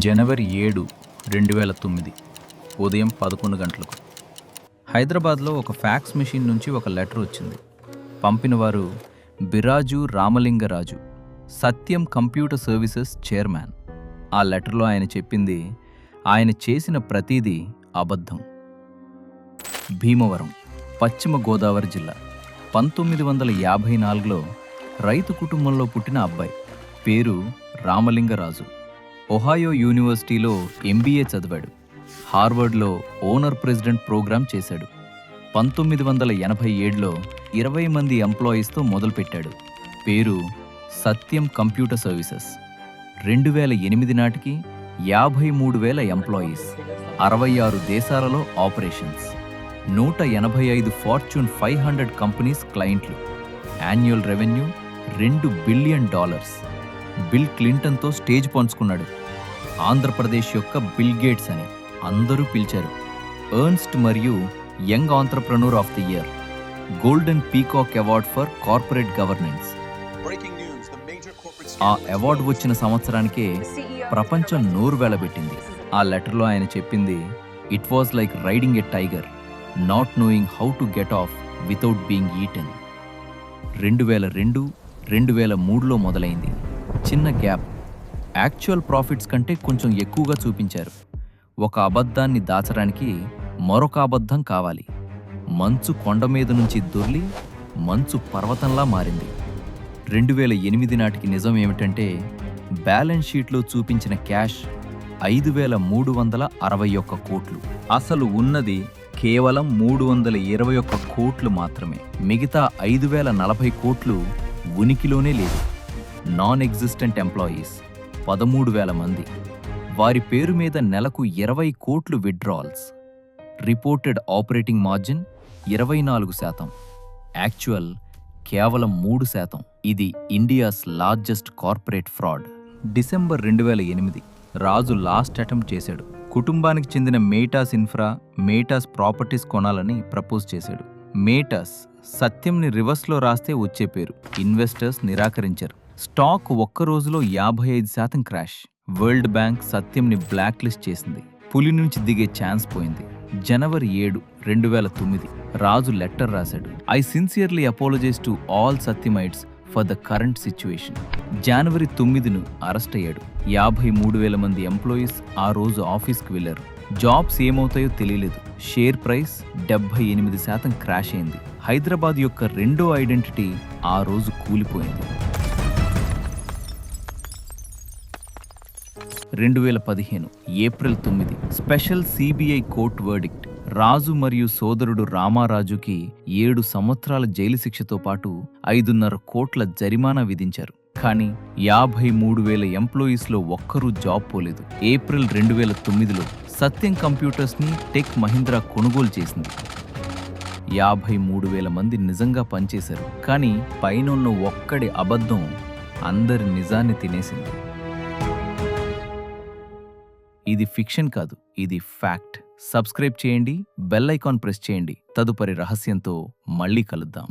జనవరి 7, 2009 ఉదయం 11 గంటలకు హైదరాబాద్లో ఒక ఫ్యాక్స్ మెషిన్ నుంచి ఒక లెటర్ వచ్చింది. పంపినవారు బిరాజు రామలింగరాజు, సత్యం కంప్యూటర్ సర్వీసెస్ చైర్మన్. ఆ లెటర్లో ఆయన చెప్పింది ఆయన చేసిన ప్రతీదీ అబద్ధం. భీమవరం, పశ్చిమ గోదావరి జిల్లా. 1954లో రైతు కుటుంబంలో పుట్టిన అబ్బాయి. పేరు రామలింగరాజు. ఒహాయో యూనివర్సిటీలో MBA చదివాడు. హార్వర్డ్లో ఓనర్ ప్రెసిడెంట్ ప్రోగ్రాం చేశాడు. 1987లో 20 మంది ఎంప్లాయీస్తో మొదలుపెట్టాడు. పేరు సత్యం కంప్యూటర్ సర్వీసెస్. 2008 నాటికి 53,000 ఎంప్లాయీస్, 66 దేశాలలో ఆపరేషన్స్, 185 ఫార్చ్యూన్ 500 కంపెనీస్ క్లయింట్లు, యాన్యువల్ రెవెన్యూ $2 బిలియన్. బిల్ క్లింటన్తో స్టేజ్ పంచుకున్నాడు. ఆంధ్రప్రదేశ్ యొక్క బిల్ గేట్స్ అని అందరూ పిలిచారు. ఎర్న్స్ట్ మరియు Young entrepreneur of the year, golden peacock award for corporate governance. ఆ అవార్డు వచ్చిన సంవత్సరానికే ప్రపంచం నోరు వెలబెట్టింది. ఆ లెటర్లో ఆయన చెప్పింది it was like riding a tiger, not knowing how to get off without being eaten. 2002, 2003లో మొదలైంది. చిన్న గ్యాప్. యాక్చువల్ ప్రాఫిట్స్ కంటే కొంచెం ఎక్కువగా చూపించారు. ఒక అబద్ధాన్ని దాచడానికి మరొక అబద్ధం కావాలి. మంచు కొండ మీద నుంచి దొర్లి మంచు పర్వతంలా మారింది. 2008 నాటికి నిజం ఏమిటంటే బ్యాలెన్స్ షీట్లో చూపించిన క్యాష్ 5,361 కోట్లు. అసలు ఉన్నది కేవలం 321 కోట్లు మాత్రమే. మిగతా 5,040 కోట్లు ఉనికిలోనే లేదు. నాన్ ఎగ్జిస్టెంట్ ఎంప్లాయీస్ 13,000 మంది. వారి పేరు మీద నెలకు 20 కోట్లు withdrawals. Reported operating margin 24%, actual కేవలం 3%. ఇది India's largest corporate fraud. December 2008 రాజు లాస్ట్ అటెంప్ట్ చేశాడు. కుటుంబానికి చెందిన మేటాస్ ఇన్ఫ్రా, మేటాస్ ప్రాపర్టీస్ కొనాలని ప్రపోజ్ చేశాడు. మేటాస్ సత్యంని రివర్స్లో రాస్తే వచ్చే పేరు. ఇన్వెస్టర్స్ నిరాకరించారు. స్టాక్ ఒక్క రోజులో 55% క్రాష్. వరల్డ్ బ్యాంక్ సత్యంని బ్లాక్ లిస్ట్ చేసింది. పులి నుంచి దిగే ఛాన్స్ పోయింది. జనవరి 7, 2009 రాజు లెటర్ రాశాడు. I sincerely apologise to all Satyamites for the current situation. జనవరి 9 అరెస్ట్ అయ్యాడు. 53,000 మంది ఎంప్లాయీస్ ఆ రోజు ఆఫీస్కి వెళ్లారు. జాబ్స్ ఏమవుతాయో తెలియలేదు. షేర్ ప్రైస్ 78% క్రాష్ అయింది. హైదరాబాద్ యొక్క రెండో ఐడెంటిటీ ఆ రోజు కూలిపోయింది. 2015 April 9 special CBI court verdict. Raju మరియు సోదరుడు రామారాజుకి 7 సంవత్సరాల జైలు శిక్షతో పాటు 5.5 కోట్ల జరిమానా విధించారు. కానీ 53,000 ఎంప్లాయీస్లో ఒక్కరూ జాబ్ పోలేదు. ఏప్రిల్ 2009లో సత్యం కంప్యూటర్స్ని టెక్ మహీంద్రా కొనుగోలు చేసింది. 53,000 మంది నిజంగా పనిచేశారు. కానీ పైనున్న ఒక్కడి అబద్ధం అందరి నిజాన్ని తినేసింది. ఇది ఫిక్షన్ కాదు, ఇది ఫ్యాక్ట్. సబ్స్క్రైబ్ చేయండి, బెల్ ఐకాన్ ప్రెస్ చేయండి. తదుపరి రహస్యంతో మళ్ళీ కలుద్దాం.